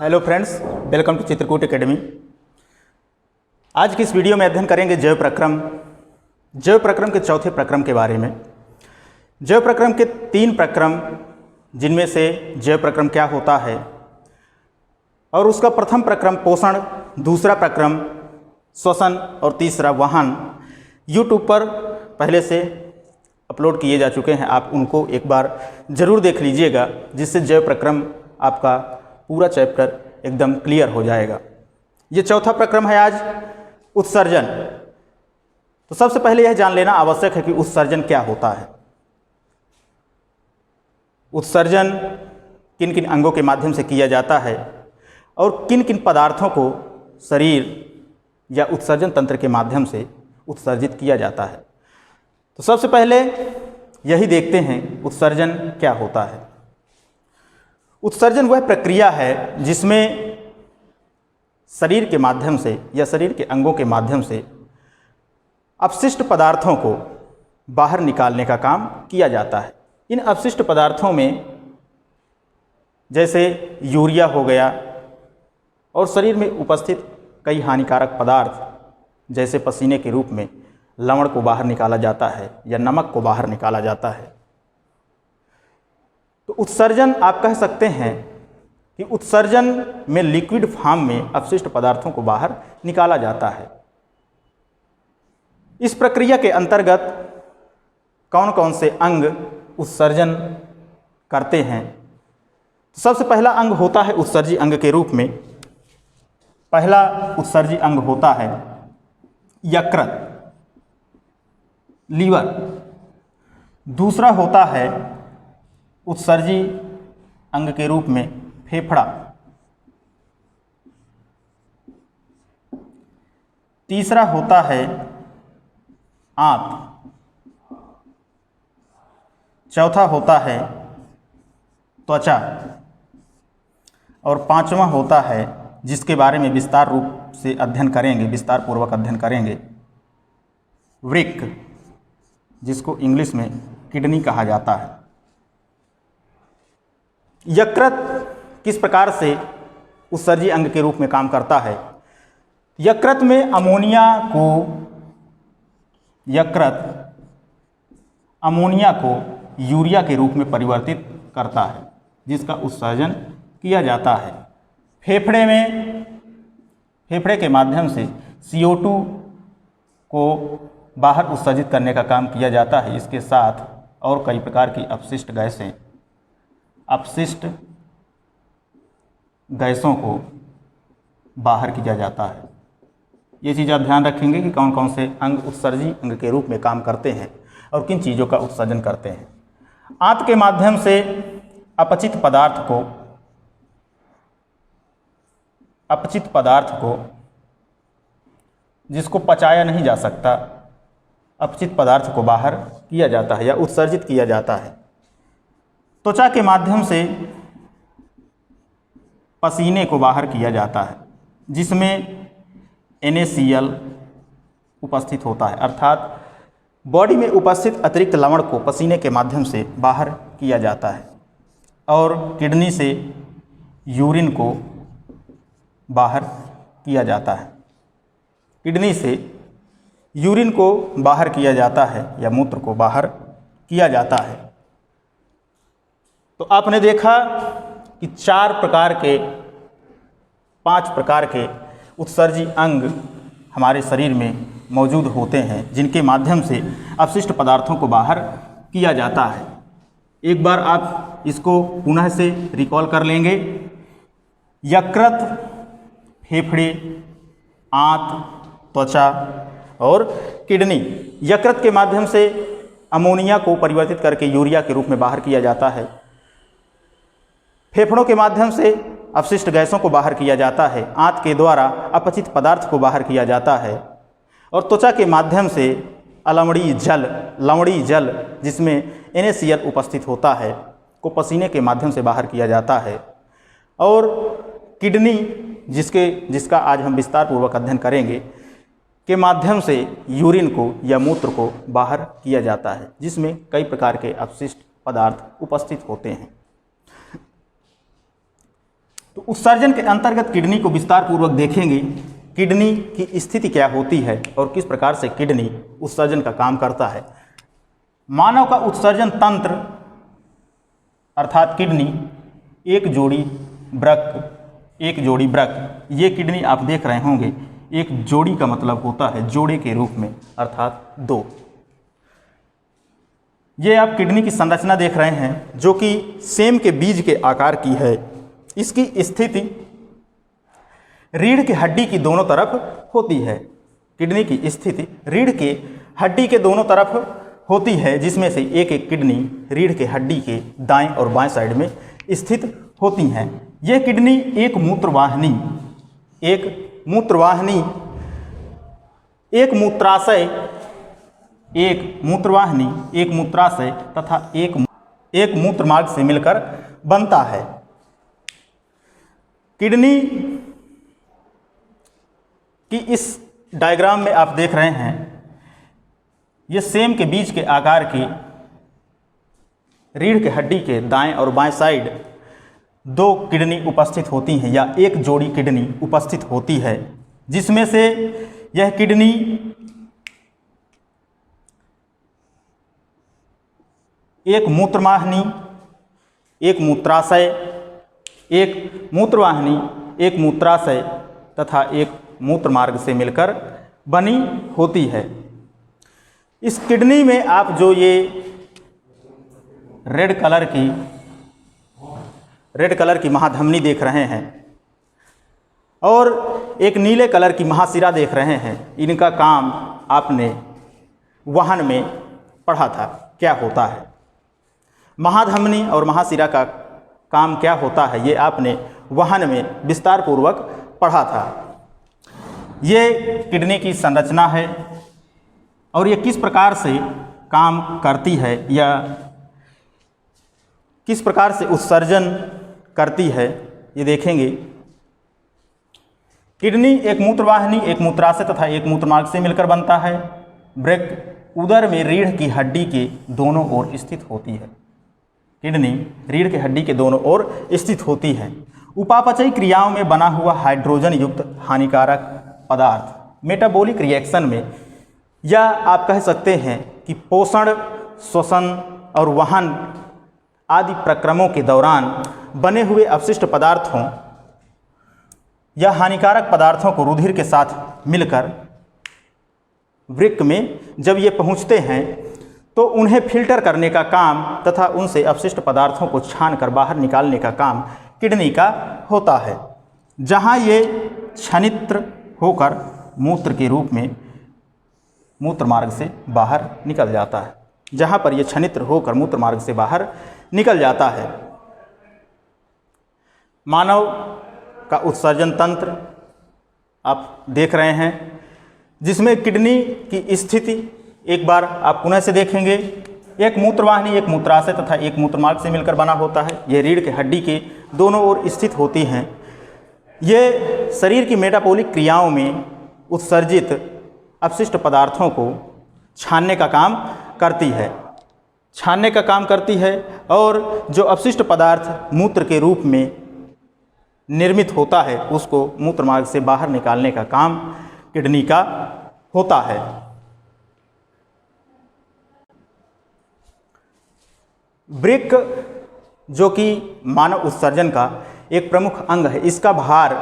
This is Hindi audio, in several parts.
Hello friends, welcome to Chitrakoot academy. आज की इस वीडियो में अध्ययन करेंगे जैव प्रक्रम के चौथे प्रक्रम के बारे में। जैव प्रक्रम के 3 प्रक्रम, जिनमें से जैव प्रक्रम क्या होता है और उसका प्रथम प्रक्रम पोषण, दूसरा प्रक्रम श्वसन और तीसरा वाहन यूट्यूब पर पहले से अपलोड किए जा चुके हैं। आप उनको एक बार ज़रूर देख लीजिएगा, जिससे जैव प्रक्रम आपका पूरा चैप्टर एकदम क्लियर हो जाएगा। ये चौथा प्रक्रम है आज उत्सर्जन। तो सबसे पहले यह जान लेना आवश्यक है कि उत्सर्जन क्या होता है। उत्सर्जन किन किन अंगों के माध्यम से किया जाता है और किन किन पदार्थों को शरीर या उत्सर्जन तंत्र के माध्यम से उत्सर्जित किया जाता है। तो सबसे पहले यही देखते हैं उत्सर्जन क्या होता है। उत्सर्जन वह प्रक्रिया है जिसमें शरीर के माध्यम से या शरीर के अंगों के माध्यम से अपशिष्ट पदार्थों को बाहर निकालने का काम किया जाता है। इन अपशिष्ट पदार्थों में जैसे यूरिया हो गया और शरीर में उपस्थित कई हानिकारक पदार्थ जैसे पसीने के रूप में लवण को बाहर निकाला जाता है या नमक को बाहर निकाला जाता है। तो उत्सर्जन आप कह सकते हैं कि उत्सर्जन में लिक्विड फॉर्म में अपशिष्ट पदार्थों को बाहर निकाला जाता है। इस प्रक्रिया के अंतर्गत कौन कौन से अंग उत्सर्जन करते हैं। तो सबसे पहला अंग होता है उत्सर्जी अंग के रूप में। पहला उत्सर्जी अंग होता है यकृत, लीवर। दूसरा होता है उत्सर्जी अंग के रूप में फेफड़ा। तीसरा होता है आंत। चौथा होता है त्वचा और पांचवा होता है, जिसके बारे में विस्तार रूप से अध्ययन करेंगे, विस्तार पूर्वक अध्ययन करेंगे, वृक्क, जिसको इंग्लिश में किडनी कहा जाता है। यकृत किस प्रकार से उत्सर्जी अंग के रूप में काम करता है। यकृत में अमोनिया को यूरिया के रूप में परिवर्तित करता है, जिसका उत्सर्जन किया जाता है। फेफड़े के माध्यम से CO2 को बाहर उत्सर्जित करने का काम किया जाता है। इसके साथ और कई प्रकार की अपशिष्ट गैसों को बाहर किया जाता है। ये चीज़ आप ध्यान रखेंगे कि कौन कौन से अंग उत्सर्जी अंग के रूप में काम करते हैं और किन चीज़ों का उत्सर्जन करते हैं। आंत के माध्यम से अपचित पदार्थ को जिसको पचाया नहीं जा सकता, अपचित पदार्थ को बाहर किया जाता है या उत्सर्जित किया जाता है। त्वचा के माध्यम से पसीने को बाहर किया जाता है, जिसमें NaCl उपस्थित होता है, अर्थात बॉडी में उपस्थित अतिरिक्त लवण को पसीने के माध्यम से बाहर किया जाता है। और किडनी से यूरिन को बाहर किया जाता है। किडनी से यूरिन को बाहर किया जाता है या मूत्र को बाहर किया जाता है। तो आपने देखा कि 5 प्रकार के उत्सर्जी अंग हमारे शरीर में मौजूद होते हैं, जिनके माध्यम से अपशिष्ट पदार्थों को बाहर किया जाता है। एक बार आप इसको पुनः से रिकॉल कर लेंगे। यकृत, फेफड़े, आंत, त्वचा और किडनी। यकृत के माध्यम से अमोनिया को परिवर्तित करके यूरिया के रूप में बाहर किया जाता है। फेफड़ों के माध्यम से अपशिष्ट गैसों को बाहर किया जाता है। आंत के द्वारा अपचित पदार्थ को बाहर किया जाता है। और त्वचा के माध्यम से लवणीय जल जिसमें NaCl उपस्थित होता है को पसीने के माध्यम से बाहर किया जाता है। और किडनी, जिसका आज हम विस्तार पूर्वक अध्ययन करेंगे, के माध्यम से यूरिन को या मूत्र को बाहर किया जाता है, जिसमें कई प्रकार के अपशिष्ट पदार्थ उपस्थित होते हैं। तो उत्सर्जन के अंतर्गत किडनी को विस्तार पूर्वक देखेंगे। किडनी की स्थिति क्या होती है और किस प्रकार से किडनी उत्सर्जन का काम करता है। मानव का उत्सर्जन तंत्र अर्थात किडनी एक जोड़ी वृक्क, ये किडनी आप देख रहे होंगे, एक जोड़ी का मतलब होता है जोड़े के रूप में अर्थात 2। ये आप किडनी की संरचना देख रहे हैं जो कि सेम के बीज के आकार की है। इसकी स्थिति रीढ़ की हड्डी की दोनों तरफ होती है। किडनी की स्थिति रीढ़ के हड्डी के दोनों तरफ होती है, जिसमें से एक एक किडनी रीढ़ के हड्डी के दाएं और बाएं साइड में स्थित होती हैं। यह किडनी एक मूत्राशय तथा एक मूत्रमार्ग से मिलकर बनता है। किडनी की इस डायग्राम में आप देख रहे हैं, ये सेम के बीज के आकार की रीढ़ के हड्डी के दाएं और बाएं साइड 2 किडनी उपस्थित होती हैं या एक जोड़ी किडनी उपस्थित होती है, जिसमें से यह किडनी एक मूत्रवाहिनी, एक मूत्राशय, एक मूत्रवाहिनी, एक मूत्राशय तथा एक मूत्रमार्ग से मिलकर बनी होती है। इस किडनी में आप जो ये रेड कलर की महाधमनी देख रहे हैं और एक नीले कलर की महाशिरा देख रहे हैं, इनका काम आपने वाहन में पढ़ा था क्या होता है। महाधमनी और महाशिरा का काम क्या होता है ये आपने वाहन में विस्तार पूर्वक पढ़ा था। ये किडनी की संरचना है और ये किस प्रकार से काम करती है या किस प्रकार से उत्सर्जन करती है ये देखेंगे। किडनी एक मूत्रवाहिनी, एक मूत्राशय तथा एक मूत्रमार्ग से मिलकर बनता है। वृक्क उदर में रीढ़ की हड्डी के दोनों ओर स्थित होती है। किडनी रीढ़ की हड्डी के दोनों ओर स्थित होती है। उपापचयी क्रियाओं में बना हुआ हाइड्रोजन युक्त हानिकारक पदार्थ मेटाबॉलिक रिएक्शन में या आप कह सकते हैं कि पोषण, श्वसन और वहन आदि प्रक्रमों के दौरान बने हुए अपशिष्ट पदार्थों या हानिकारक पदार्थों को रुधिर के साथ मिलकर वृक्क में जब ये पहुँचते हैं तो उन्हें फिल्टर करने का काम तथा उनसे अपशिष्ट पदार्थों को छानकर बाहर निकालने का काम किडनी का होता है। जहाँ ये छनित्र होकर मूत्र के रूप में मूत्रमार्ग से बाहर निकल जाता है, जहाँ पर यह छनित्र होकर मूत्रमार्ग से बाहर निकल जाता है। मानव का उत्सर्जन तंत्र आप देख रहे हैं, जिसमें किडनी की स्थिति एक बार आप पुनः से देखेंगे। एक मूत्रवाहिनी, एक मूत्राशय तथा एक मूत्रमार्ग से मिलकर बना होता है। ये रीढ़ के हड्डी के दोनों ओर स्थित होती हैं। ये शरीर की मेटाबॉलिक क्रियाओं में उत्सर्जित अपशिष्ट पदार्थों को छानने का काम करती है और जो अपशिष्ट पदार्थ मूत्र के रूप में निर्मित होता है उसको मूत्रमार्ग से बाहर निकालने का काम किडनी का होता है। वृक्क जो कि मानव उत्सर्जन का एक प्रमुख अंग है, इसका भार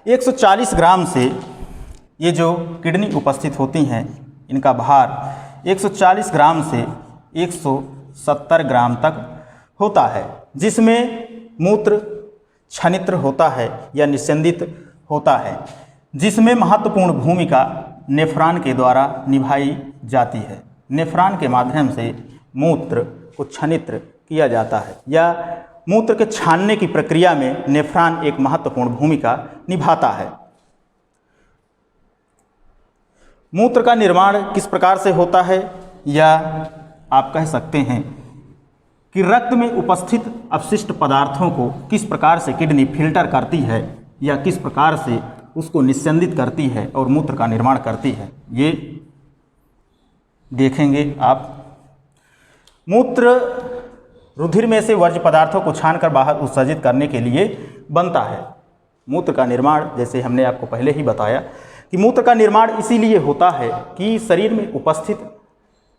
140 ग्राम से, ये जो किडनी उपस्थित होती हैं इनका भार 140 ग्राम से 170 ग्राम तक होता है, जिसमें मूत्र छनित्र होता है या निस्यंदित होता है, जिसमें महत्वपूर्ण भूमिका नेफ्रॉन के द्वारा निभाई जाती है। नेफ्रॉन के माध्यम से मूत्र को छनित्र किया जाता है या मूत्र के छानने की प्रक्रिया में नेफ्रॉन एक महत्वपूर्ण भूमिका निभाता है। मूत्र का निर्माण किस प्रकार से होता है या आप कह सकते हैं कि रक्त में उपस्थित अपशिष्ट पदार्थों को किस प्रकार से किडनी फिल्टर करती है या किस प्रकार से उसको निस्यंदित करती है और मूत्र का निर्माण करती है, ये देखेंगे आप। मूत्र रुधिर में से वर्ज्य पदार्थों को छानकर बाहर उत्सर्जित करने के लिए बनता है। मूत्र का निर्माण, जैसे हमने आपको पहले ही बताया कि मूत्र का निर्माण इसीलिए होता है कि शरीर में उपस्थित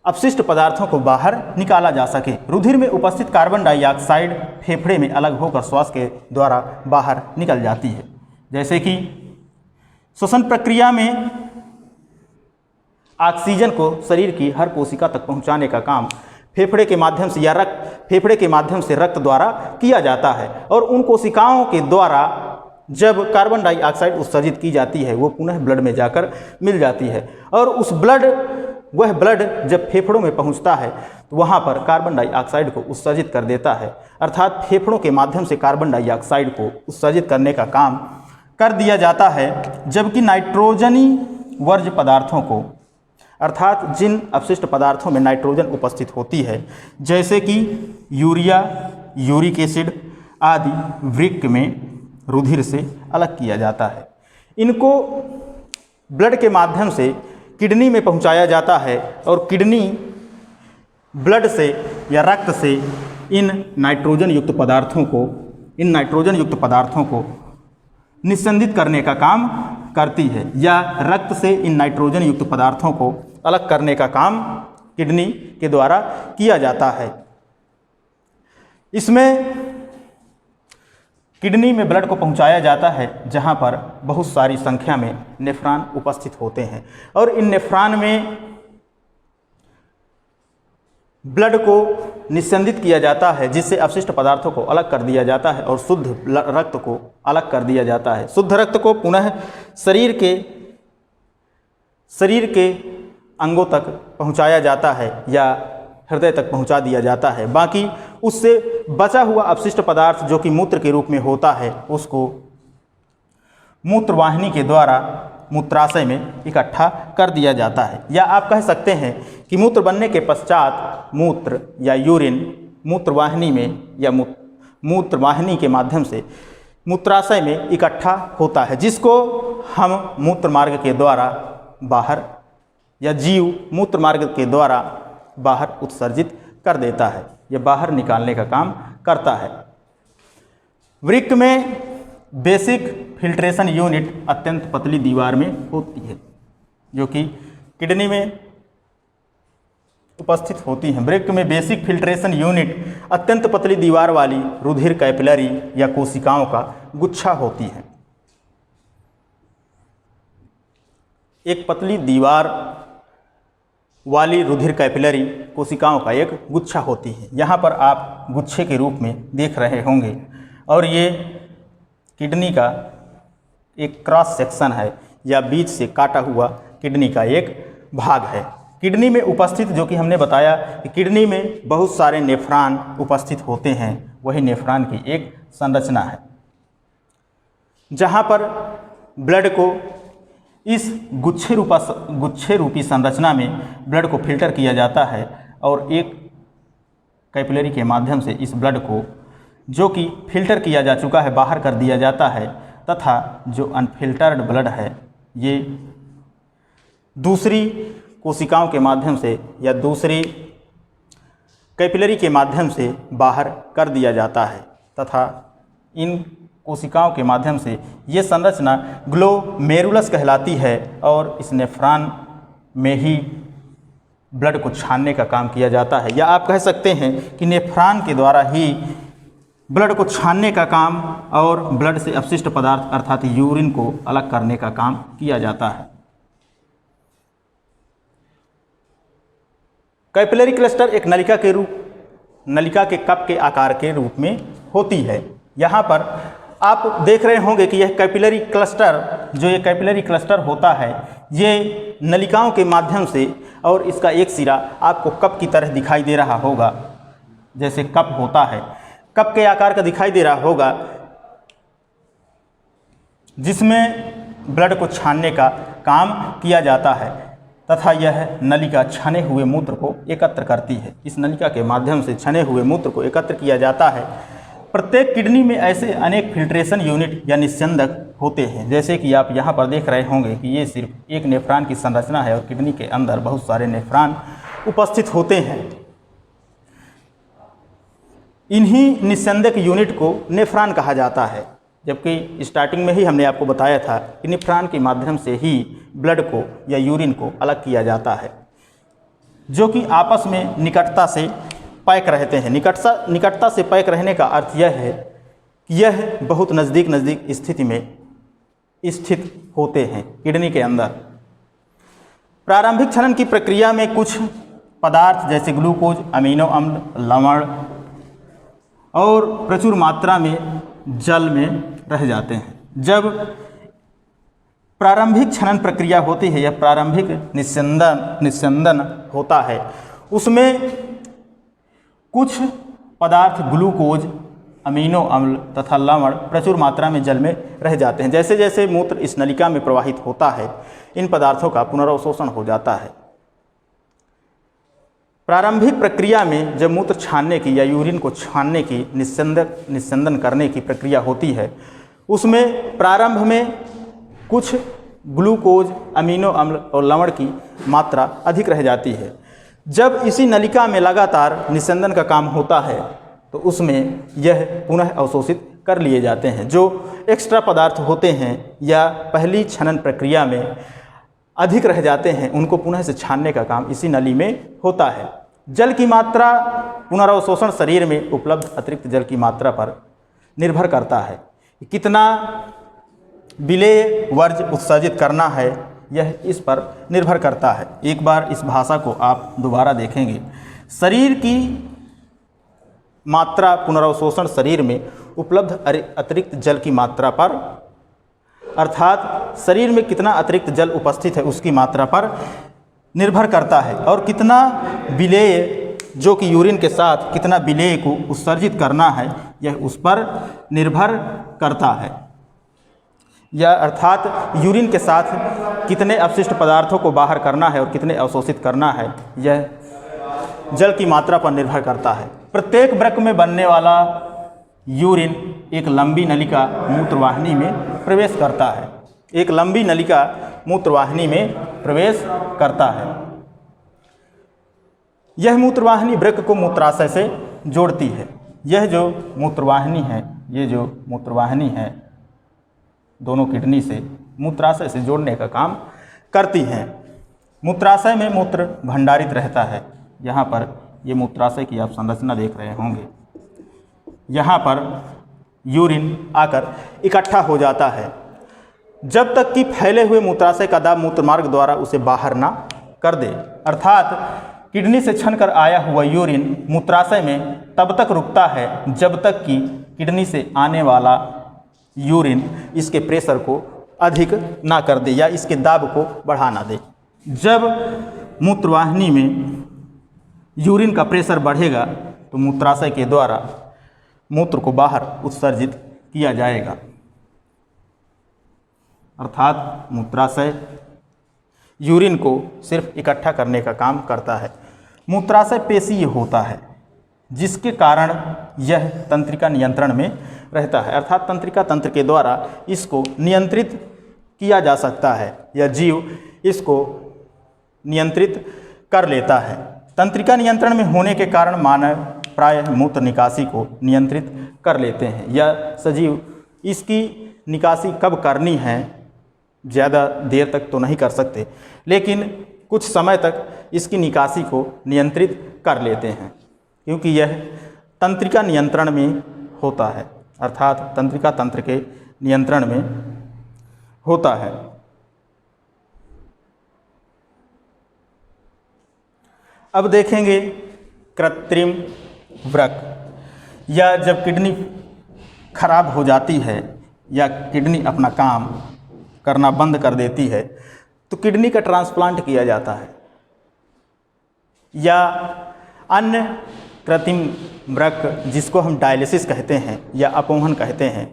अपशिष्ट पदार्थों को बाहर निकाला जा सके। रुधिर में उपस्थित कार्बन डाइऑक्साइड फेफड़े में अलग होकर श्वास के द्वारा बाहर निकल जाती है। जैसे कि श्वसन प्रक्रिया में ऑक्सीजन को शरीर की हर कोशिका तक पहुंचाने का काम फेफड़े के माध्यम से या फेफड़े के माध्यम से रक्त द्वारा किया जाता है, और उन कोशिकाओं के द्वारा जब कार्बन डाइऑक्साइड उत्सर्जित की जाती है वो पुनः ब्लड में जाकर मिल जाती है, और वह ब्लड जब फेफड़ों में पहुंचता है तो वहाँ पर कार्बन डाइऑक्साइड को उत्सर्जित कर देता है, अर्थात फेफड़ों के माध्यम से कार्बन डाइऑक्साइड को उत्सर्जित करने का काम कर दिया जाता है। जबकि नाइट्रोजनी वर्ज्य पदार्थों को, अर्थात जिन अपशिष्ट पदार्थों में नाइट्रोजन उपस्थित होती है, जैसे कि यूरिया, यूरिक एसिड आदि, वृक्क में रुधिर से अलग किया जाता है। इनको ब्लड के माध्यम से किडनी में पहुंचाया जाता है, और किडनी ब्लड से या रक्त से इन नाइट्रोजन युक्त पदार्थों को निस्संदित करने का काम करती है, या रक्त से इन नाइट्रोजन युक्त पदार्थों को अलग करने का काम किडनी के द्वारा किया जाता है। इसमें किडनी में ब्लड को पहुंचाया जाता है जहां पर बहुत सारी संख्या में नेफ्रॉन उपस्थित होते हैं, और इन नेफ्रॉन में ब्लड को निस्संदित किया जाता है, जिससे अपशिष्ट पदार्थों को अलग कर दिया जाता है और शुद्ध रक्त को अलग कर दिया जाता है। शुद्ध रक्त को पुनः शरीर के अंगों तक पहुंचाया जाता है या हृदय तक पहुंचा दिया जाता है। बाकी उससे बचा हुआ अपशिष्ट पदार्थ जो कि मूत्र के रूप में होता है, उसको मूत्रवाहिनी के द्वारा मूत्राशय में इकट्ठा कर दिया जाता है। या आप कह सकते हैं कि मूत्र बनने के पश्चात मूत्र या यूरिन मूत्रवाहिनी में या मूत्रवाहिनी के माध्यम से मूत्राशय में इकट्ठा होता है, जिसको हम मूत्र मार्ग के द्वारा बाहर या जीव मूत्र मार्ग के द्वारा बाहर उत्सर्जित कर देता है, यह बाहर निकालने का काम करता है। वृक्क में बेसिक फिल्ट्रेशन यूनिट अत्यंत पतली दीवार में होती है, जो कि किडनी में उपस्थित होती हैं। वृक्क में बेसिक फिल्ट्रेशन यूनिट अत्यंत पतली दीवार वाली रुधिर कैपिलरी या कोशिकाओं का गुच्छा होती है। एक पतली दीवार वाली रुधिर कैपिलरी कोशिकाओं का एक गुच्छा होती है। यहाँ पर आप गुच्छे के रूप में देख रहे होंगे, और ये किडनी का एक क्रॉस सेक्शन है या बीच से काटा हुआ किडनी का एक भाग है। किडनी में उपस्थित, जो कि हमने बताया कि किडनी में बहुत सारे नेफ्रॉन उपस्थित होते हैं, वही नेफ्रॉन की एक संरचना है, जहाँ पर ब्लड को इस गुच्छे रूपी संरचना में ब्लड को फिल्टर किया जाता है, और एक कैपिलरी के माध्यम से इस ब्लड को, जो कि फिल्टर किया जा चुका है, बाहर कर दिया जाता है, तथा जो अनफिल्टर्ड ब्लड है ये दूसरी कोशिकाओं के माध्यम से या दूसरी कैपिलरी के माध्यम से बाहर कर दिया जाता है, तथा इन कोशिकाओं के माध्यम से ये संरचना ग्लोमेरुलस कहलाती है, और इस नेफ्रॉन में ही ब्लड को छानने का काम किया जाता है। या आप कह सकते हैं कि नेफ्रॉन के द्वारा ही ब्लड को छानने का काम और ब्लड से अपशिष्ट पदार्थ अर्थात यूरिन को अलग करने का काम किया जाता है। कैपिलरी क्लस्टर एक नलिका के कप के आकार के रूप में होती है। यहाँ पर आप देख रहे होंगे कि यह कैपिलरी क्लस्टर होता है, ये नलिकाओं के माध्यम से, और इसका एक सिरा आपको कप की तरह दिखाई दे रहा होगा, जैसे कप होता है, कप के आकार का दिखाई दे रहा होगा, जिसमें ब्लड को छानने का काम किया जाता है, तथा यह नलिका छने हुए मूत्र को एकत्र करती है। इस नलिका के माध्यम से छने हुए मूत्र को एकत्र किया जाता है। प्रत्येक किडनी में ऐसे अनेक फिल्ट्रेशन यूनिट या निस्यंदक होते हैं, जैसे कि आप यहाँ पर देख रहे होंगे कि ये सिर्फ एक नेफ्रॉन की संरचना है और किडनी के अंदर बहुत सारे नेफ्रॉन उपस्थित होते हैं। इन्हीं निस्यंदक यूनिट को नेफ्रॉन कहा जाता है। जबकि स्टार्टिंग में ही हमने आपको बताया था कि निफ्रॉन के माध्यम से ही ब्लड को या यूरिन को अलग किया जाता है, जो कि आपस में निकटता से पैक रहते हैं। निकटता से पैक रहने का अर्थ यह है कि यह बहुत नज़दीक स्थिति में स्थित होते हैं किडनी के अंदर। प्रारंभिक क्षरण की प्रक्रिया में कुछ पदार्थ जैसे ग्लूकोज, अमीनो अम्ल, लवण और प्रचुर मात्रा में जल में रह जाते हैं। जब प्रारंभिक क्षरण प्रक्रिया होती है या प्रारंभिक निस्यंदन होता है, उसमें कुछ पदार्थ ग्लूकोज, अमीनो अम्ल तथा लवण प्रचुर मात्रा में जल में रह जाते हैं। जैसे जैसे मूत्र इस नलिका में प्रवाहित होता है, इन पदार्थों का पुनर्अवशोषण हो जाता है। प्रारंभिक प्रक्रिया में जब मूत्र छानने की या यूरिन को छानने की निस्यंदन करने की प्रक्रिया होती है, उसमें प्रारंभ में कुछ ग्लूकोज, अमीनो अम्ल और लवण की मात्रा अधिक रह जाती है। जब इसी नलिका में लगातार निस्यंदन का काम होता है तो उसमें यह पुनः अवशोषित कर लिए जाते हैं। जो एक्स्ट्रा पदार्थ होते हैं या पहली छनन प्रक्रिया में अधिक रह जाते हैं, उनको पुनः से छानने का काम इसी नली में होता है। जल की मात्रा पुनर्अवशोषण शरीर में उपलब्ध अतिरिक्त जल की मात्रा पर निर्भर करता है। कितना विलेय वर्ज्य उत्सर्जित करना है, यह इस पर निर्भर करता है। एक बार इस भाषा को आप दोबारा देखेंगे। शरीर की मात्रा पुनर्अवशोषण शरीर में उपलब्ध अतिरिक्त जल की मात्रा पर, अर्थात शरीर में कितना अतिरिक्त जल उपस्थित है उसकी मात्रा पर निर्भर करता है। और कितना विलेय, जो कि यूरिन के साथ कितना विलेय को उत्सर्जित करना है, यह उस पर निर्भर करता है। या अर्थात यूरिन के साथ कितने अपशिष्ट पदार्थों को बाहर करना है और कितने अवशोषित करना है, यह जल की मात्रा पर निर्भर करता है। प्रत्येक वृक्क में बनने वाला यूरिन एक लंबी नलिका मूत्रवाहिनी में प्रवेश करता है। एक लंबी नलिका मूत्रवाहिनी में प्रवेश करता है। यह मूत्रवाहिनी वृक्क को मूत्राशय से जोड़ती है। यह जो मूत्रवाहिनी है, ये जो मूत्रवाहिनी है, दोनों किडनी से मूत्राशय से जोड़ने का काम करती हैं। मूत्राशय में मूत्र भंडारित रहता है। यहाँ पर ये मूत्राशय की आप संरचना देख रहे होंगे। यहाँ पर यूरिन आकर इकट्ठा हो जाता है, जब तक कि फैले हुए मूत्राशय का दाब मूत्रमार्ग द्वारा उसे बाहर ना कर दे। अर्थात किडनी से छनकर आया हुआ यूरिन मूत्राशय में तब तक रुकता है जब तक कि किडनी से आने वाला यूरिन इसके प्रेशर को अधिक ना कर दे या इसके दाब को बढ़ा ना दे। जब मूत्रवाहिनी में यूरिन का प्रेशर बढ़ेगा तो मूत्राशय के द्वारा मूत्र को बाहर उत्सर्जित किया जाएगा। अर्थात मूत्राशय यूरिन को सिर्फ इकट्ठा करने का काम करता है। मूत्राशय पेशीय होता है, जिसके कारण यह तंत्रिका नियंत्रण में रहता है। अर्थात तंत्रिका तंत्र के द्वारा इसको नियंत्रित किया जा सकता है या जीव इसको नियंत्रित कर लेता है। तंत्रिका नियंत्रण में होने के कारण मानव प्रायः मूत्र निकासी को नियंत्रित कर लेते हैं या सजीव इसकी निकासी कब करनी है ज़्यादा देर तक तो नहीं कर सकते, लेकिन कुछ समय तक इसकी निकासी को नियंत्रित कर लेते हैं, क्योंकि यह तंत्रिका नियंत्रण में होता है। अर्थात तंत्रिका तंत्र के नियंत्रण में होता है। अब देखेंगे कृत्रिम वृक्क, या जब किडनी खराब हो जाती है या किडनी अपना काम करना बंद कर देती है तो किडनी का ट्रांसप्लांट किया जाता है, या अन्य कृत्रिम वृक्क जिसको हम डायलिसिस कहते हैं या अपमोहन कहते हैं,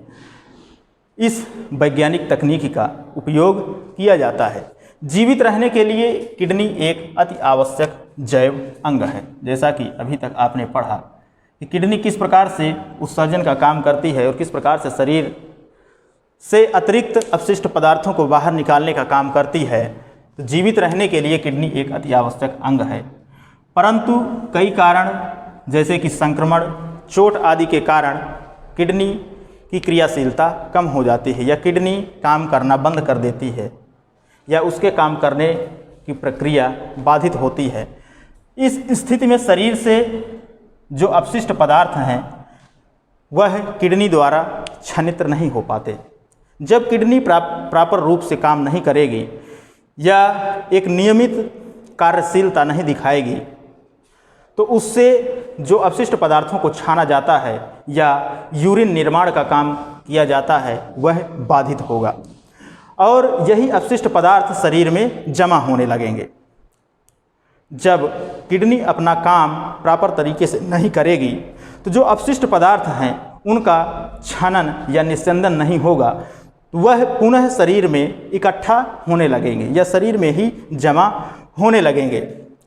इस वैज्ञानिक तकनीकी का उपयोग किया जाता है। जीवित रहने के लिए किडनी एक अति आवश्यक जैव अंग है। जैसा कि अभी तक आपने पढ़ा कि किडनी किस प्रकार से उत्सर्जन का काम करती है और किस प्रकार से शरीर से अतिरिक्त अपशिष्ट पदार्थों को बाहर निकालने का काम करती है, तो जीवित रहने के लिए किडनी एक अति आवश्यक अंग है। परंतु कई कारण जैसे कि संक्रमण, चोट आदि के कारण किडनी की क्रियाशीलता कम हो जाती है या किडनी काम करना बंद कर देती है या उसके काम करने की प्रक्रिया बाधित होती है। इस स्थिति में शरीर से जो अपशिष्ट पदार्थ हैं वह किडनी द्वारा क्षनित नहीं हो पाते। जब किडनी प्रॉपर रूप से काम नहीं करेगी या एक नियमित कार्यशीलता नहीं दिखाएगी तो उससे जो अपशिष्ट पदार्थों को छाना जाता है या यूरिन निर्माण का काम किया जाता है वह बाधित होगा और यही अपशिष्ट पदार्थ शरीर में जमा होने लगेंगे। जब किडनी अपना काम प्रॉपर तरीके से नहीं करेगी तो जो अपशिष्ट पदार्थ हैं उनका छनन या निस्यंदन नहीं होगा तो वह पुनः शरीर में इकट्ठा होने लगेंगे या शरीर में ही जमा होने लगेंगे।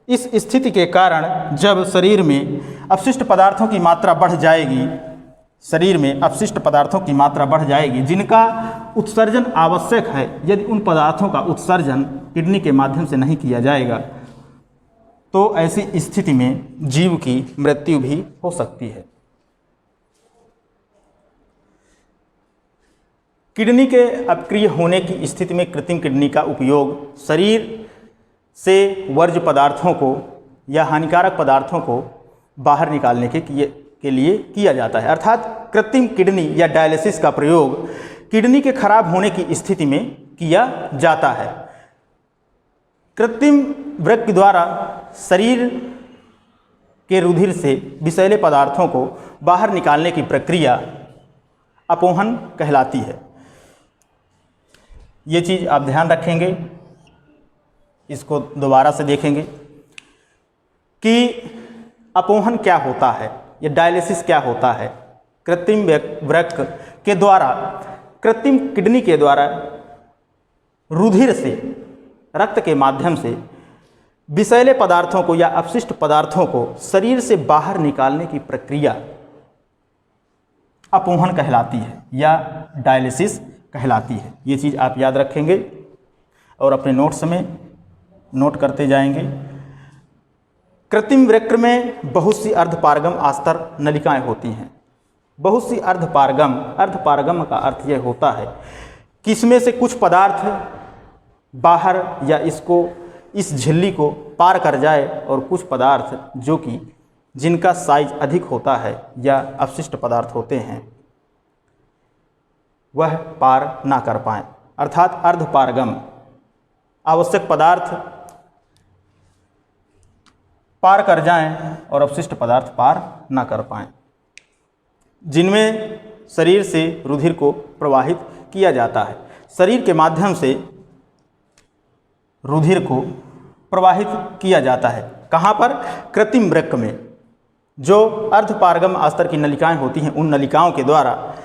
इस स्थिति के कारण जब शरीर में अपशिष्ट पदार्थों की मात्रा बढ़ जाएगी, शरीर में अपशिष्ट पदार्थों की मात्रा बढ़ जाएगी जिनका उत्सर्जन आवश्यक है, यदि उन पदार्थों का उत्सर्जन किडनी के माध्यम से नहीं किया जाएगा तो ऐसी स्थिति में जीव की मृत्यु भी हो सकती है। किडनी के अक्रिय होने की स्थिति में कृत्रिम किडनी का उपयोग शरीर से वर्ज्य पदार्थों को या हानिकारक पदार्थों को बाहर निकालने के लिए किया जाता है। अर्थात कृत्रिम किडनी या डायलिसिस का प्रयोग किडनी के खराब होने की स्थिति में किया जाता है। कृत्रिम वृक्क द्वारा शरीर के रुधिर से विषैले पदार्थों को बाहर निकालने की प्रक्रिया अपोहन कहलाती है। ये चीज़ आप ध्यान रखेंगे, इसको दोबारा से देखेंगे कि अपोहन क्या होता है या डायलिसिस क्या होता है। कृत्रिम वृक्क के द्वारा, कृत्रिम किडनी के द्वारा रुधिर से, रक्त के माध्यम से विषैले पदार्थों को या अपशिष्ट पदार्थों को शरीर से बाहर निकालने की प्रक्रिया अपोहन कहलाती है या डायलिसिस कहलाती है। ये चीज़ आप याद रखेंगे और अपने नोट्स में नोट करते जाएंगे। कृत्रिम वृक्क में बहुत सी अर्धपारगम आस्तर नलिकाएं होती हैं। बहुत सी अर्धपारगम का अर्थ यह होता है कि इसमें से कुछ पदार्थ बाहर या इस झिल्ली को पार कर जाए और कुछ पदार्थ जो कि जिनका साइज अधिक होता है या अपशिष्ट पदार्थ होते हैं वह पार ना कर पाएँ। अर्थात अर्धपारगम आवश्यक पदार्थ पार कर जाएं और अपशिष्ट पदार्थ पार ना कर पाएँ, जिनमें शरीर से रुधिर को प्रवाहित किया जाता है। शरीर के माध्यम से रुधिर को प्रवाहित किया जाता है। कहाँ पर? कृत्रिम वृक्क में। जो अर्धपारगम अस्तर की नलिकाएं होती हैं उन नलिकाओं के द्वारा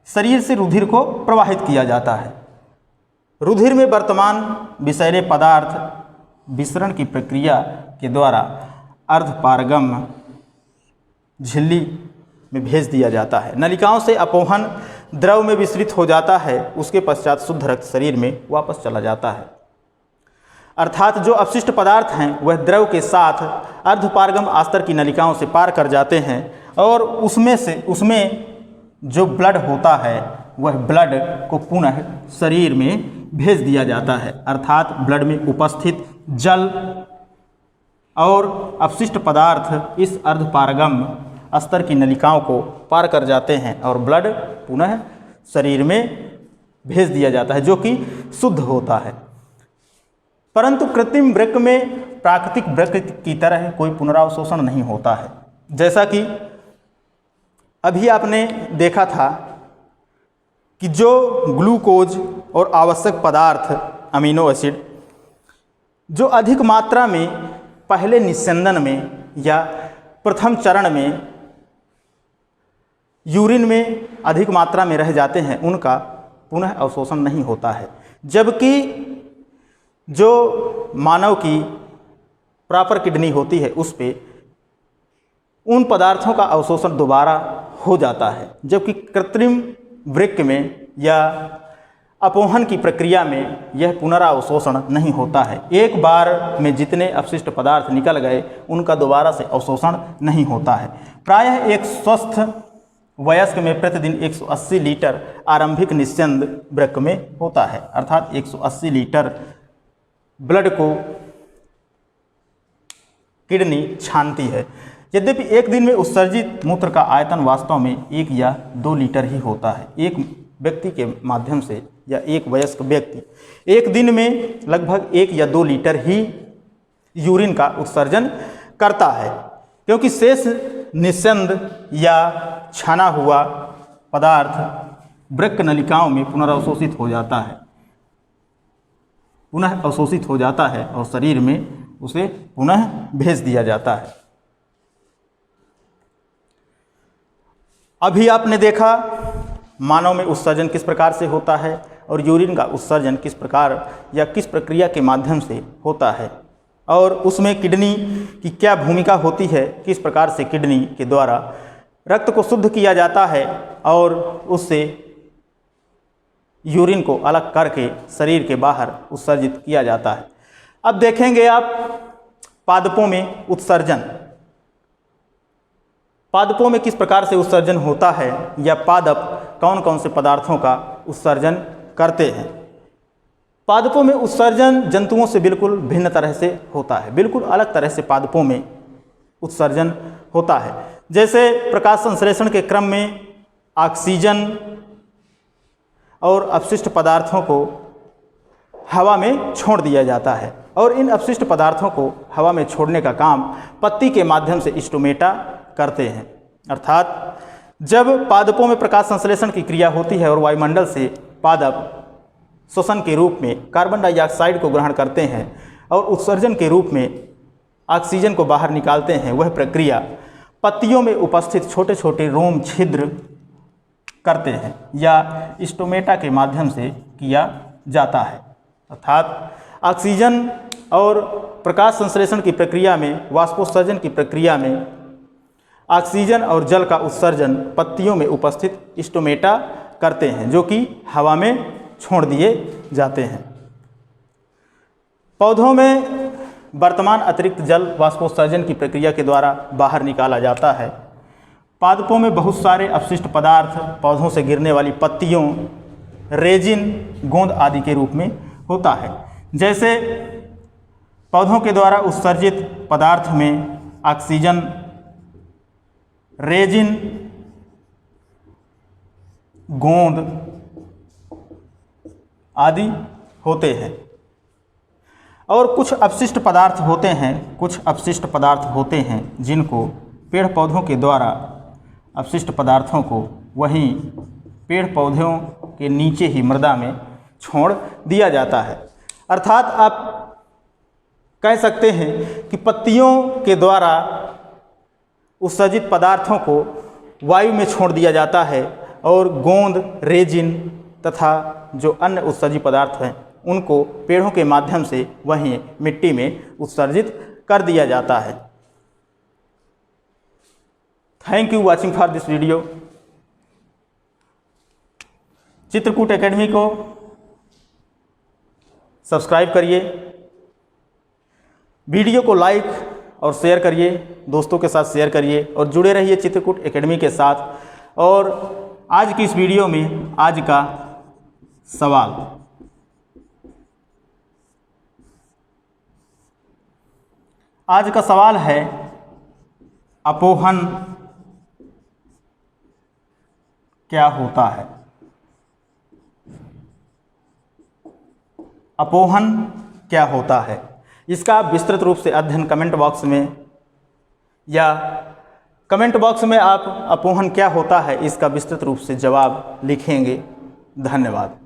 शरीर से रुधिर को प्रवाहित किया जाता है। रुधिर में वर्तमान विषैले पदार्थ विसरण की प्रक्रिया के द्वारा अर्धपारगम झिल्ली में भेज दिया जाता है। नलिकाओं से अपोहन द्रव में विस्तृत हो जाता है, उसके पश्चात शुद्ध रक्त शरीर में वापस चला जाता है। अर्थात जो अपशिष्ट पदार्थ हैं वह द्रव के साथ अर्धपारगम अस्तर की नलिकाओं से पार कर जाते हैं और उसमें जो ब्लड होता है वह ब्लड को पुनः शरीर में भेज दिया जाता है। अर्थात ब्लड में उपस्थित जल और अपशिष्ट पदार्थ इस अर्धपारगम अस्तर की नलिकाओं को पार कर जाते हैं और ब्लड पुनः शरीर में भेज दिया जाता है जो कि शुद्ध होता है। परंतु कृत्रिम वृक्क में प्राकृतिक वृक्क की तरह कोई पुनरावशोषण नहीं होता है। जैसा कि अभी आपने देखा था कि जो ग्लूकोज और आवश्यक पदार्थ अमीनो एसिड जो अधिक मात्रा में पहले निस्यंदन में या प्रथम चरण में यूरिन में अधिक मात्रा में रह जाते हैं उनका पुनः अवशोषण नहीं होता है, जबकि जो मानव की प्रॉपर किडनी होती है उस पे उन पदार्थों का अवशोषण दोबारा हो जाता है, जबकि कृत्रिम वृक्क में या अपोहन की प्रक्रिया में यह पुनरावशोषण नहीं होता है। एक बार में जितने अपशिष्ट पदार्थ निकल गए उनका दोबारा से अवशोषण नहीं होता है। प्रायः एक स्वस्थ वयस्क में प्रतिदिन 180 लीटर आरंभिक निस्यंद वृक्क में होता है, अर्थात 180 लीटर ब्लड को किडनी छानती है। यद्यपि एक दिन में उत्सर्जित मूत्र का आयतन वास्तव में 1 या 2 लीटर ही होता है। एक व्यक्ति के माध्यम से या एक वयस्क व्यक्ति एक दिन में लगभग 1 या 2 लीटर ही यूरिन का उत्सर्जन करता है, क्योंकि शेष निस्यंद या छाना हुआ पदार्थ वृक्क नलिकाओं में पुनर्अवशोषित हो जाता है और शरीर में उसे पुनः भेज दिया जाता है। अभी आपने देखा मानव में उत्सर्जन किस प्रकार से होता है और यूरिन का उत्सर्जन किस प्रकार या किस प्रक्रिया के माध्यम से होता है, और उसमें किडनी की क्या भूमिका होती है, किस प्रकार से किडनी के द्वारा रक्त को शुद्ध किया जाता है और उससे यूरिन को अलग करके शरीर के बाहर उत्सर्जित किया जाता है। अब देखेंगे आप पादपों में उत्सर्जन। पादपों में किस प्रकार से उत्सर्जन होता है या पादप कौन कौन से पदार्थों का उत्सर्जन करते हैं। पादपों में उत्सर्जन जंतुओं से बिल्कुल भिन्न तरह से होता है, बिल्कुल अलग तरह से पादपों में उत्सर्जन होता है। जैसे प्रकाश संश्लेषण के क्रम में ऑक्सीजन और अपशिष्ट पदार्थों को हवा में छोड़ दिया जाता है, और इन अपशिष्ट पदार्थों को हवा में छोड़ने का काम पत्ती के माध्यम से स्टोमेटा करते हैं। अर्थात जब पादपों में प्रकाश संश्लेषण की क्रिया होती है और वायुमंडल से पादप श्वसन के रूप में कार्बन डाइऑक्साइड को ग्रहण करते हैं और उत्सर्जन के रूप में ऑक्सीजन को बाहर निकालते हैं, वह प्रक्रिया पत्तियों में उपस्थित छोटे छोटे रोम छिद्र करते हैं या स्टोमेटा के माध्यम से किया जाता है। अर्थात ऑक्सीजन और प्रकाश संश्लेषण की प्रक्रिया में, वाष्पोत्सर्जन की प्रक्रिया में ऑक्सीजन और जल का उत्सर्जन पत्तियों में उपस्थित स्टोमेटा करते हैं, जो कि हवा में छोड़ दिए जाते हैं। पौधों में वर्तमान अतिरिक्त जल वाष्पोत्सर्जन की प्रक्रिया के द्वारा बाहर निकाला जाता है। पादपों में बहुत सारे अपशिष्ट पदार्थ पौधों से गिरने वाली पत्तियों, रेजिन, गोंद आदि के रूप में होता है। जैसे पौधों के द्वारा उत्सर्जित पदार्थ में ऑक्सीजन, रेजिन, गोंद आदि होते हैं। और कुछ अपशिष्ट पदार्थ होते हैं जिनको पेड़ पौधों के द्वारा अपशिष्ट पदार्थों को वहीं पेड़ पौधों के नीचे ही मृदा में छोड़ दिया जाता है। अर्थात आप कह सकते हैं कि पत्तियों के द्वारा उत्सर्जित पदार्थों को वायु में छोड़ दिया जाता है और गोंद, रेजिन तथा जो अन्य उत्सर्जित पदार्थ हैं उनको पेड़ों के माध्यम से वहीं मिट्टी में उत्सर्जित कर दिया जाता है। Thank you watching for this video. Chitrakoot academy को सब्सक्राइब करिए, वीडियो को लाइक और शेयर करिए, दोस्तों के साथ शेयर करिए और जुड़े रहिए चित्रकूट एकेडमी के साथ। और आज की इस वीडियो में आज का सवाल, आज का सवाल है अपोहन क्या होता है। अपोहन क्या होता है, इसका आप विस्तृत रूप से अध्ययन कमेंट बॉक्स में आप अपोहन क्या होता है इसका विस्तृत रूप से जवाब लिखेंगे। धन्यवाद।